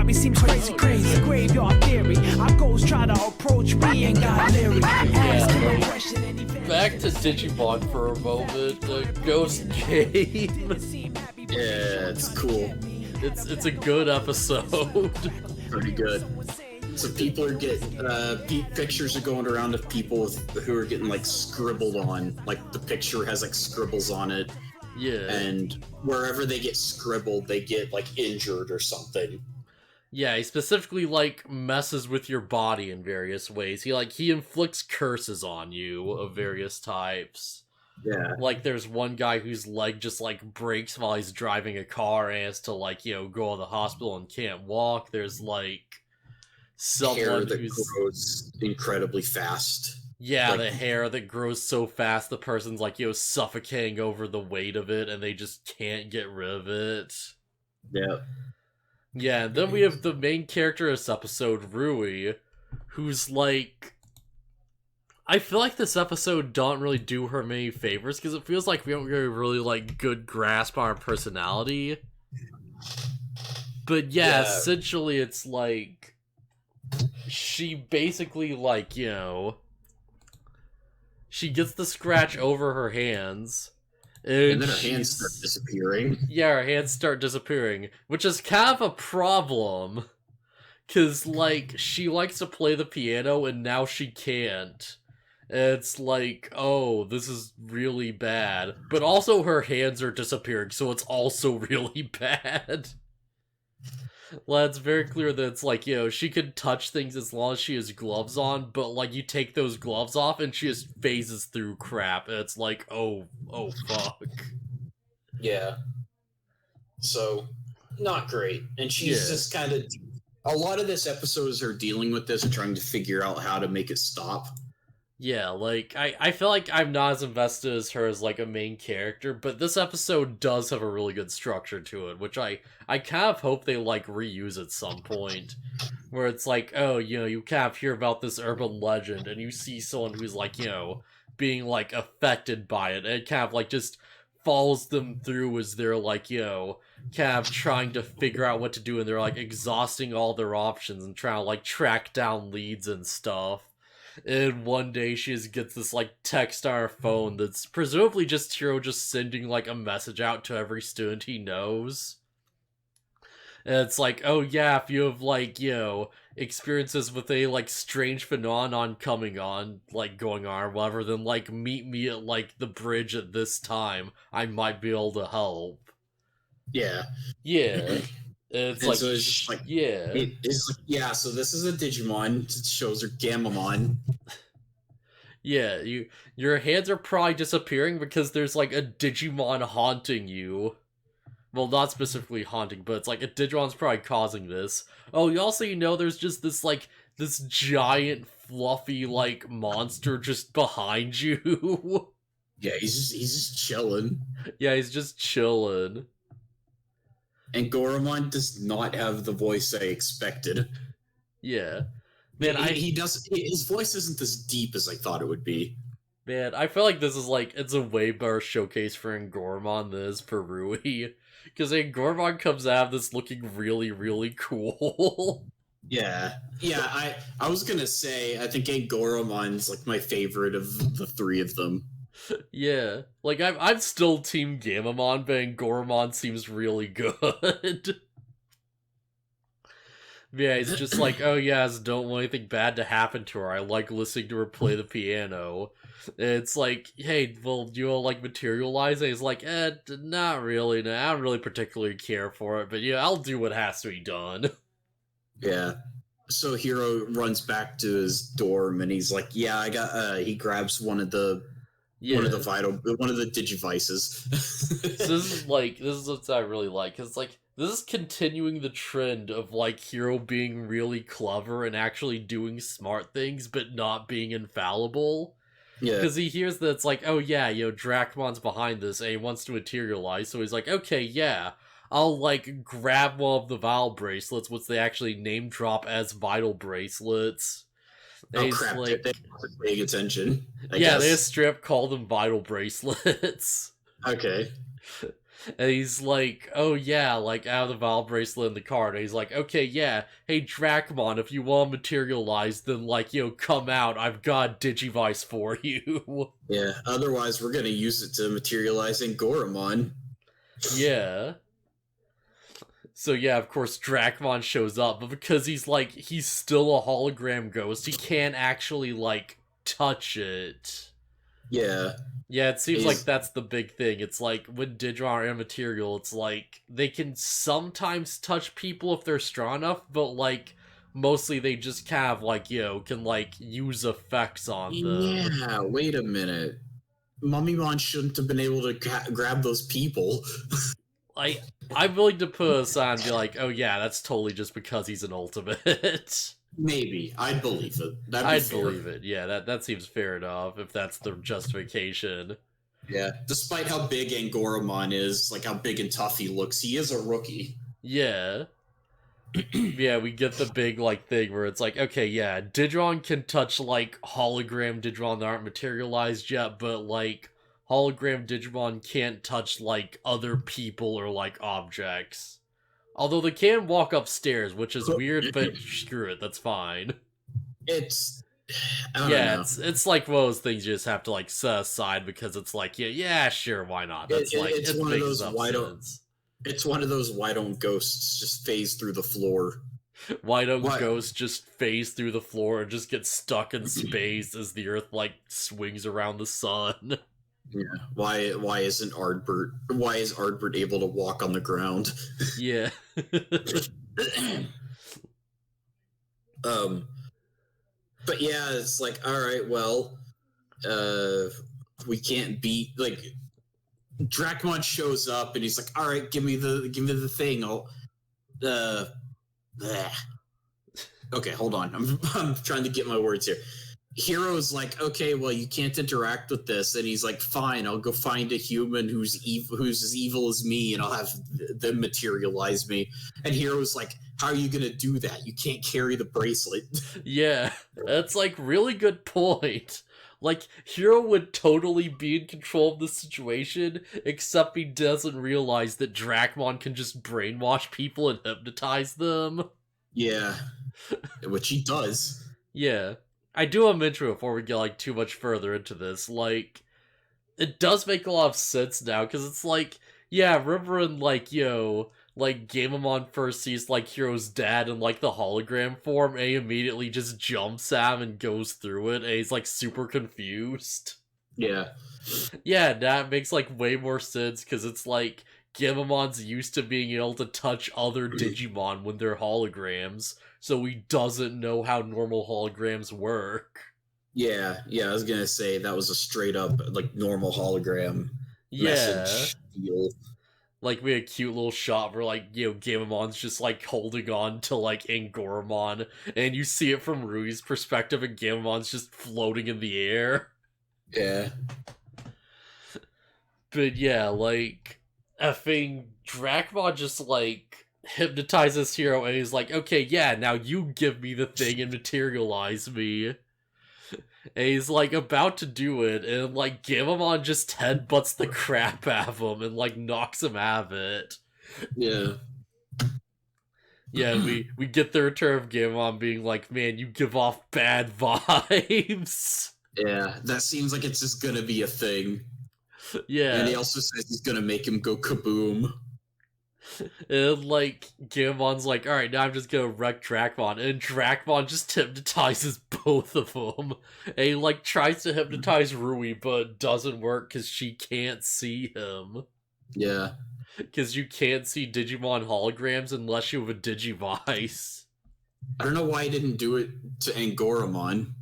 me seems crazy, crazy. Graveyard theory. Our ghosts try to approach me and got leery. Ask him a question and he Back to Digimon for a moment. Ghost Game. Yeah, it's cool. It's a good episode. Pretty good. So people are getting pictures are going around of people who are getting like scribbled on. Like the picture has like scribbles on it. Yeah. And wherever they get scribbled, they get like injured or something. Yeah, he specifically like messes with your body in various ways. He inflicts curses on you of various types. Yeah. Like there's one guy whose leg just like breaks while he's driving a car and has to like, go to the hospital and can't walk. There's like someone hair that who's grows incredibly fast. Yeah, like, the hair that grows so fast the person's like, suffocating over the weight of it and they just can't get rid of it. Yeah. Yeah, and then we have the main character of this episode, Rui, who's like... I feel like this episode don't really do her many favors, because it feels like we don't get a really, like, good grasp on her personality. But yeah, essentially it's like... She basically, like, she gets the scratch over her hands. And then her hands start disappearing. Yeah, her hands start disappearing, which is kind of a problem. Because, like, she likes to play the piano and now she can't. And it's like, oh, this is really bad. But also her hands are disappearing, so it's also really bad. Well, it's very clear that it's like, she can touch things as long as she has gloves on, but, like, you take those gloves off and she just phases through crap, and it's like, oh fuck. Yeah. So, not great. And she's just kind of... A lot of this episode is her dealing with this and trying to figure out how to make it stop. Yeah, like, I feel like I'm not as invested as her as, like, a main character, but this episode does have a really good structure to it, which I kind of hope they, like, reuse at some point. Where it's like, oh, you kind of hear about this urban legend, and you see someone who's, like, being, like, affected by it, and it kind of, like, just follows them through as they're, like, kind of trying to figure out what to do, and they're, like, exhausting all their options and trying to, like, track down leads and stuff. And one day she just gets this, like, text on her phone that's presumably just Hiro just sending, like, a message out to every student he knows. And it's like, oh yeah, if you have, like, experiences with a, like, strange phenomenon going on or whatever, then, like, meet me at, like, the bridge at this time. I might be able to help. Yeah. Yeah. It's and like, so it's just like, yeah. It's like, yeah, so this is a Digimon. It shows her Gamamon. Yeah, your hands are probably disappearing because there's, like, a Digimon haunting you. Well, not specifically haunting, but it's like a Digimon's probably causing this. Oh, there's just this, like, this giant, fluffy, like, monster just behind you. Yeah, he's just chilling. Yeah, he's just chilling. And Goramon does not have the voice I expected. Yeah. Man, his voice isn't as deep as I thought it would be. Man, I feel like this is, like, it's a way better showcase for Goramon than it is for Rui. Because Goramon comes out of this looking really, really cool. Yeah. Yeah, I was gonna say, I think Goramon's, like, my favorite of the three of them. Yeah, like, I'm still Team Gamamon, but Goramon seems really good. Yeah, it's just like, oh yeah, I don't want anything bad to happen to her. I like listening to her play the piano. And it's like, hey, well, do you like materialize it? It's like, not really. No, I don't really particularly care for it, but yeah, I'll do what has to be done. Yeah. So Hiro runs back to his dorm and he's like, yeah, I got, he grabs one of the digivices. So this is what I really like, because, like, this is continuing the trend of, like, Hiro being really clever and actually doing smart things, but not being infallible. Yeah. Because he hears that it's like, oh yeah, Dracomon's behind this, and he wants to materialize, so he's like, okay, yeah, I'll, like, grab one of the Vital Bracelets, which they actually name drop as Vital Bracelets. Oh crap, like, they weren't paying attention. I yeah, guess. they just straight up call them Vital Bracelets. Okay. And he's like, oh yeah, like, I have the Val bracelet in the card. And he's like, okay, yeah, hey, Dracmon, if you want to materialize, then, like, come out. I've got Digivice for you. Yeah, otherwise we're gonna use it to materialize in Goramon. Yeah. So yeah, of course, Dracmon shows up, but because he's still a hologram ghost, he can't actually, like, touch it. Yeah. Yeah, it seems like that's the big thing. It's like, when Digimon are immaterial, it's like, they can sometimes touch people if they're strong enough, but, like, mostly they just kind of, like, can, like, use effects on them. Yeah, wait a minute. Mummymon shouldn't have been able to grab those people. I'm willing to put aside and be like, oh yeah, that's totally just because he's an ultimate. Maybe. I'd believe it. I'd believe it. Yeah, that seems fair enough, if that's the justification. Yeah, despite how big Angoramon is, like how big and tough he looks, he is a rookie. Yeah. Yeah, we get the big, like, thing where it's like, okay, yeah, Digimon can touch, like, hologram Digimon that aren't materialized yet, but, like, hologram Digimon can't touch, like, other people or, like, objects. Although they can walk upstairs, which is weird, but screw it, that's fine. I don't know. It's like one of those things you just have to, like, set aside because it's like, yeah, sure, why not? That's It's one of those sense. It's one of those why don't ghosts just phase through the floor? Why don't ghosts just phase through the floor and just get stuck in space as the Earth, like, swings around the sun? Yeah. Why isn't Ardbert? Why is Ardbert able to walk on the ground? Yeah. But yeah, it's like, all right, well, we can't beat, like, Dracmon shows up and he's like, all right, give me the thing. I'll okay, hold on. I'm trying to get my words here. Hero's like, okay, well, you can't interact with this, and he's like, fine, I'll go find a human who's as evil as me, and I'll have them materialize me. And Hero's like, how are you gonna do that? You can't carry the bracelet. Yeah, that's, like, really good point. Like, Hero would totally be in control of the situation, except he doesn't realize that Dracmon can just brainwash people and hypnotize them. Yeah, which he does. Yeah. I do want to mention before we get, like, too much further into this, like, it does make a lot of sense now, because it's like, yeah, remember in, like, like, Gamamon first sees, like, Hero's dad in, like, the hologram form, and he immediately just jumps at him and goes through it, and he's, like, super confused. Yeah. Yeah, that makes, like, way more sense, because it's like, Gamamon's used to being able to touch other Digimon when they're holograms, so he doesn't know how normal holograms work. Yeah, I was gonna say that was a straight up, like, normal hologram message deal. Like, we had a cute little shot where, like, Gamamon's just, like, holding on to, like, Angoramon, and you see it from Rui's perspective, and Gamamon's just floating in the air. Yeah. But yeah, like, effing Dracmon just, like, hypnotizes Hero, and he's like, okay, yeah, now you give me the thing and materialize me. And he's, like, about to do it, and, like, Gamamon just headbutts the crap out of him and, like, knocks him out of it. Yeah. Yeah, we get the return of Gamamon being like, man, you give off bad vibes. Yeah, that seems like it's just gonna be a thing. Yeah. And he also says he's gonna make him go kaboom. And, like, Gamamon's like, alright, now I'm just gonna wreck Dracmon. And Dracmon just hypnotizes both of them. And he, like, tries to hypnotize Rui, but doesn't work because she can't see him. Yeah. Because you can't see Digimon holograms unless you have a Digivice. I don't know why he didn't do it to Angoramon.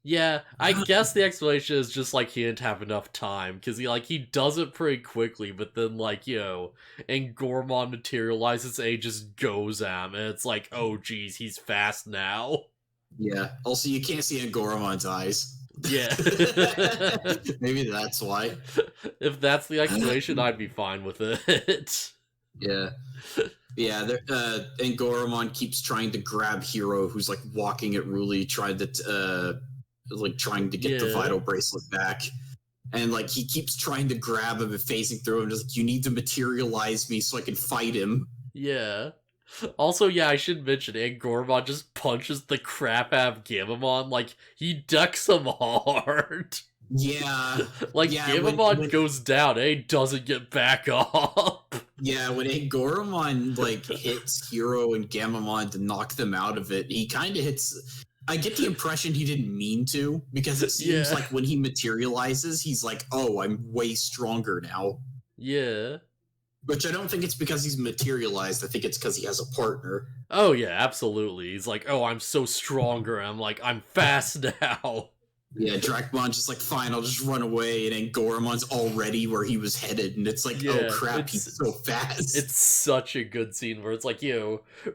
Yeah, I guess the explanation is just, like, he didn't have enough time, because he does it pretty quickly, but then, like, Angoramon materializes and he just goes at him, and it's like, oh geez, he's fast now. Yeah, also you can't see Angoramon's eyes. Yeah. Maybe that's why. If that's the explanation, I'd be fine with it. Yeah. Yeah, Angoramon keeps trying to grab Hero, who's, like, walking at Ruli, trying to get the Vital Bracelet back. And like he keeps trying to grab him and phasing through him, just like, you need to materialize me so I can fight him. Yeah. Also, yeah, I should mention, Angormon just punches the crap out of Gamamon, like, he ducks him hard. Yeah. Like, Yeah, Gamamon goes down, and he doesn't get back up. Yeah, when Angormon like hits Hero and Gamamon to knock them out of it, he kind of hits. I get the impression he didn't mean to, because it seems like when he materializes, he's like, "Oh, I'm way stronger now." Yeah. Which I don't think it's because he's materialized. I think it's because he has a partner. Oh yeah, absolutely. He's like, "Oh, I'm so stronger." I'm like, "I'm fast now." Yeah, Dracmon's just like, fine, I'll just run away, and Angormon's already where he was headed, and it's like, oh crap, he's so fast. It's such a good scene where it's like,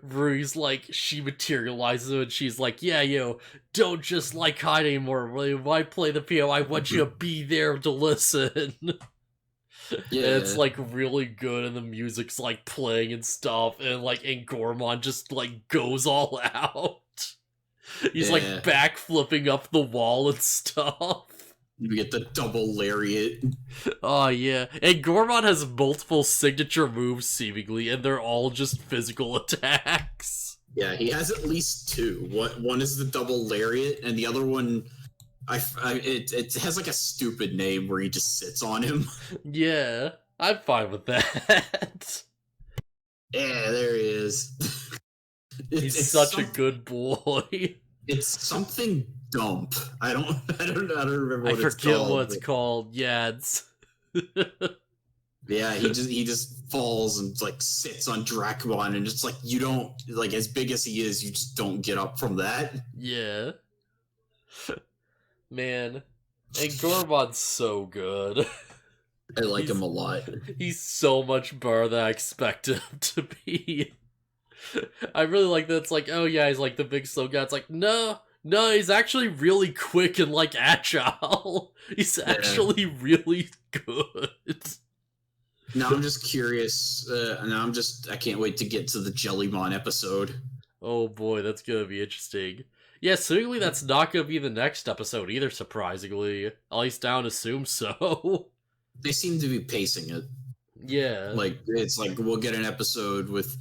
Rui's like, she materializes and she's like, yeah, don't just like hide anymore. Why play the piano? I want you to be there to listen. Yeah. And it's like really good, and the music's like playing and stuff, and like Angormon just like goes all out. He's like backflipping up the wall and stuff. You get the double lariat. Oh yeah, and Gormon has multiple signature moves seemingly, and they're all just physical attacks. Yeah, he has at least two. One is the double lariat, and the other one, it has like a stupid name where he just sits on him. Yeah, I'm fine with that. Yeah, there he is. He's such a good boy. It's something dump. I don't remember what it's called. I forget what it's called. Yeah, it's yeah, he just falls and like sits on Dracmon, and it's like, you don't, like, as big as he is, you just don't get up from that. Yeah. Man. And Gormon's so good. I like him a lot. He's so much better than I expected him to be. I really like that. It's like, oh yeah, he's like the big slow guy. It's like, no, he's actually really quick and like agile. He's actually really good. Now I'm just curious. I can't wait to get to the Jellymon episode. Oh boy, that's gonna be interesting. Yeah, seemingly that's not gonna be the next episode either, surprisingly. At least I would assume so. They seem to be pacing it. Yeah. Like, it's like, we'll get an episode with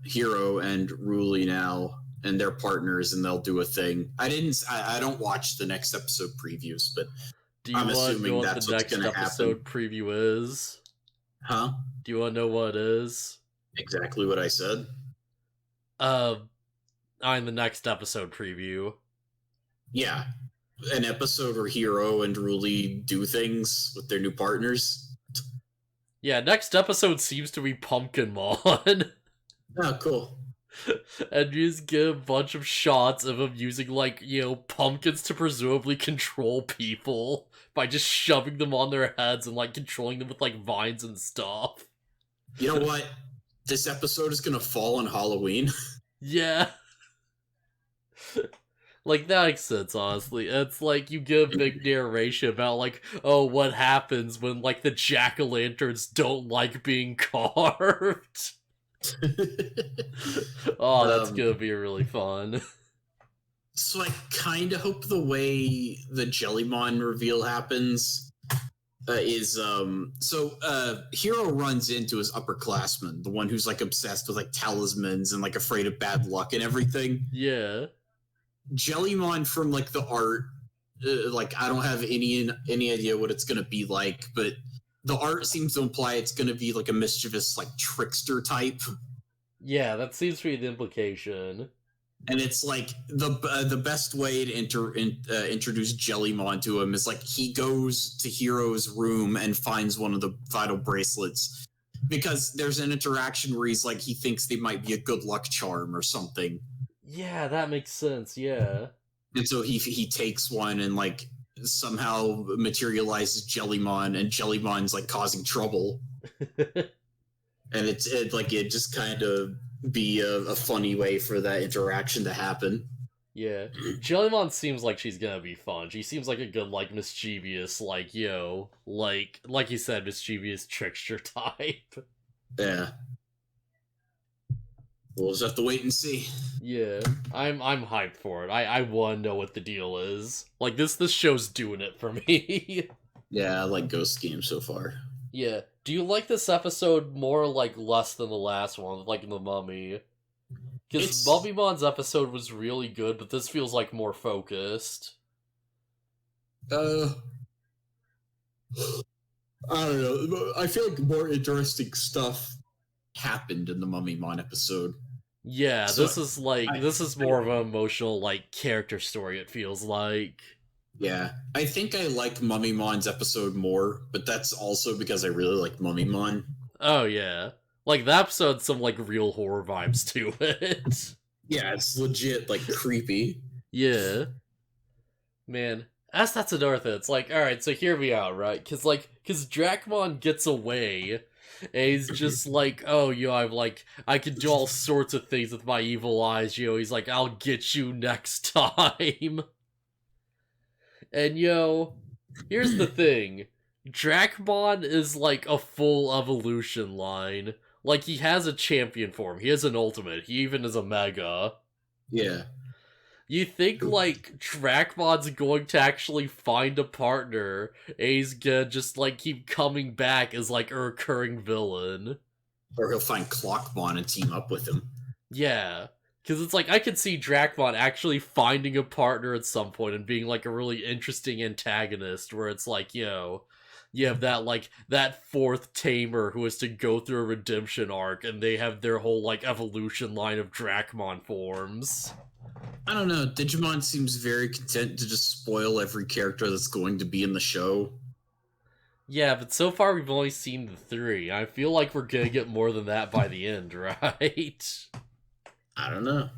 Hero and Ruli now, and their partners, and they'll do a thing. I don't watch the next episode previews, but I'm assuming that's what's going to happen. The next episode preview is? Huh? Do you want to know what it is? Exactly what I said. I'm the next episode preview. Yeah. An episode where Hero and Ruli do things with their new partners. Yeah, next episode seems to be Pumpkinmon. Oh, cool. And you just get a bunch of shots of him using, like, pumpkins to presumably control people by just shoving them on their heads and, like, controlling them with, like, vines and stuff. You know what? This episode is gonna fall on Halloween. Yeah. Like, that makes sense, honestly. It's like, you get a big narration about, like, oh, what happens when, like, the jack-o'-lanterns don't like being carved. Oh, that's gonna be really fun. So I kind of hope the way the Jellymon reveal happens is, Hero runs into his upperclassman, the one who's, like, obsessed with, like, talismans and, like, afraid of bad luck and everything. Yeah. Jellymon from, like, the art, like, I don't have any idea what it's gonna be like, but the art seems to imply it's gonna be, like, a mischievous, like, trickster type. Yeah, that seems to be the implication. And it's like, the best way to introduce Jellymon to him is, like, he goes to Hero's room and finds one of the vital bracelets, because there's an interaction where he's like, he thinks they might be a good luck charm or something. Yeah, that makes sense, yeah. And so he takes one and, like, somehow materializes Jellymon, and Jellymon's, like, causing trouble. And it just kind of be a funny way for that interaction to happen. Yeah. Jellymon seems like she's gonna be fun. She seems like a good, like, mischievous, like, like you said, mischievous trickster type. Yeah. We'll just have to wait and see. Yeah, I'm hyped for it. I want to know what the deal is. Like this show's doing it for me. Yeah, I like Ghost games so far. Yeah. Do you like this episode more, like, less than the last one, like The Mummy? Because Mummymon's episode was really good, but this feels like more focused. I don't know. I feel like more interesting stuff happened in the Mummymon episode. Yeah, so this is more of an emotional, like, character story, it feels like. Yeah, I think I like Mummymon's episode more, but that's also because I really like Mummymon. Oh, yeah. Like, the episode some, like, real horror vibes to it. Yeah, it's legit, like, creepy. Yeah. Man, that's another thing. It's like, alright, so hear me out, right? Because Dracmon gets away, and he's just like, oh, I can do all sorts of things with my evil eyes, he's like, I'll get you next time. And here's the thing. Dracmon is like a full evolution line. Like, he has a champion form, he has an ultimate, he even is a mega. Yeah. You think, like, Dracmon's going to actually find a partner, and he's gonna just, like, keep coming back as, like, a recurring villain. Or he'll find Clockmon and team up with him. Yeah. Because it's like, I could see Dracmon actually finding a partner at some point and being, like, a really interesting antagonist, where it's like, you have that fourth tamer who has to go through a redemption arc, and they have their whole, like, evolution line of Dracmon forms. I don't know, Digimon seems very content to just spoil every character that's going to be in the show. Yeah, but so far we've only seen the 3. I feel like we're gonna get more than that by the end, right? I don't know.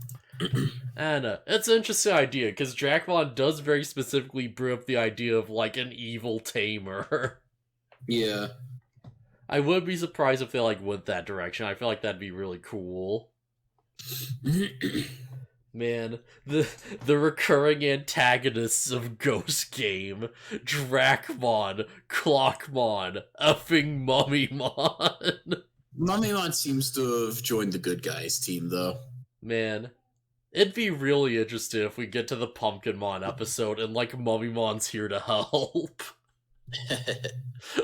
And it's an interesting idea, because Dracmon does very specifically bring up the idea of, like, an evil tamer. Yeah. I would be surprised if they, like, went that direction. I feel like that'd be really cool. Man, the recurring antagonists of Ghost Game, Dracmon, Clockmon, effing Mummymon. Mummymon seems to have joined the good guys team, though. Man, it'd be really interesting if we get to the Pumpkinmon episode and, like, Mummimon's here to help.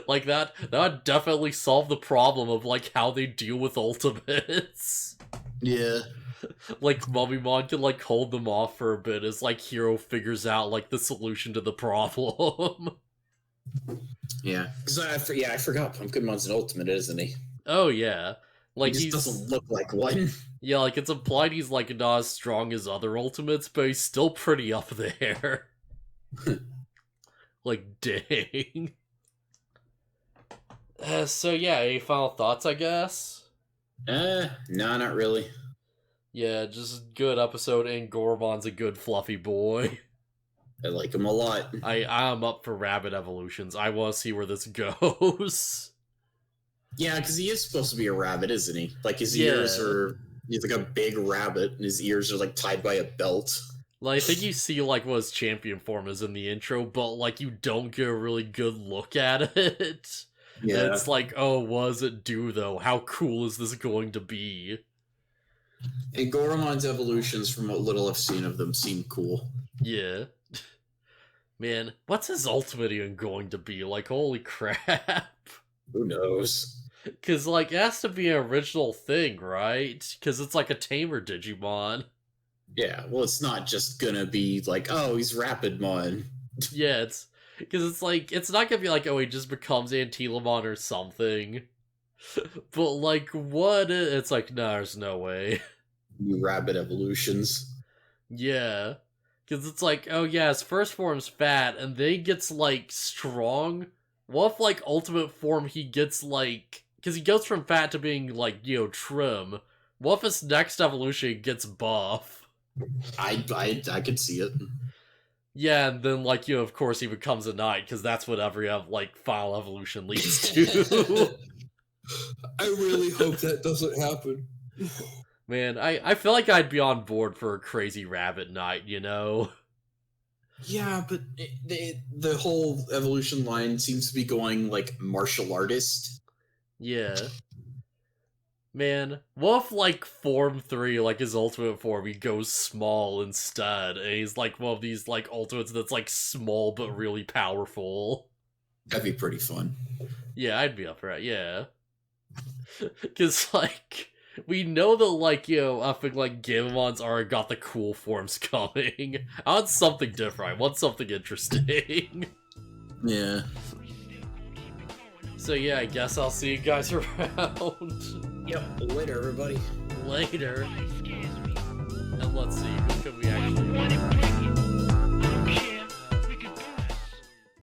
Like, that would definitely solve the problem of, like, how they deal with ultimates. Yeah. Like, Mummymon can, like, hold them off for a bit as, like, Hero figures out, like, the solution to the problem. Yeah. Because I forgot Pumpkinmon's an ultimate, isn't he? Oh, yeah. Like, he just doesn't look like one. Yeah, like, it's implied he's, like, not as strong as other ultimates, but he's still pretty up there. Like, dang. So, yeah, any final thoughts, I guess? No, not really. Yeah, just good episode, and Goremon's a good fluffy boy. I like him a lot. I'm up for rabbit evolutions. I want to see where this goes. Yeah, because he is supposed to be a rabbit, isn't he? Like, his ears are... He's like a big rabbit, and his ears are, like, tied by a belt. Like, I think you see, like, what his champion form is in the intro, but, like, you don't get a really good look at it. Yeah. And it's like, oh, what does it do, though? How cool is this going to be? And Goremon's evolutions, from what little I've seen of them, seem cool. Yeah. Man, what's his ultimate even going to be? Like, holy crap. Who knows? Because, like, it has to be an original thing, right? Because it's like a tamer Digimon. Yeah, well, it's not just gonna be like, oh, he's Rapidmon. Yeah, it's... Because it's like, it's not gonna be like, oh, he just becomes Antilamon or something. But, like, what? It's like, no, there's no way. New rabbit evolutions. Yeah. Because it's like, oh yeah, his first form's fat, and then he gets, like, strong. What if, like, ultimate form he gets, like... Because he goes from fat to being, like, trim. What if his next evolution he gets buff? I could see it. Yeah, and then, like, of course he becomes a knight, because that's what every, like, final evolution leads to. I really hope that doesn't happen. Man, I feel like I'd be on board for a crazy rabbit knight, Yeah, but the whole evolution line seems to be going, like, martial artist. Yeah. Man, what if, like, Form 3, like his ultimate form, he goes small instead, and he's like one of these, like, ultimates that's, like, small but really powerful? That'd be pretty fun. Yeah, I'd be up for it, yeah. Because, like, we know that, like, you know, I think, like, Gamemon's already got the cool forms coming. I want something different. I want something interesting. Yeah. So, yeah, I guess I'll see you guys around. Yep. Later, everybody. Later.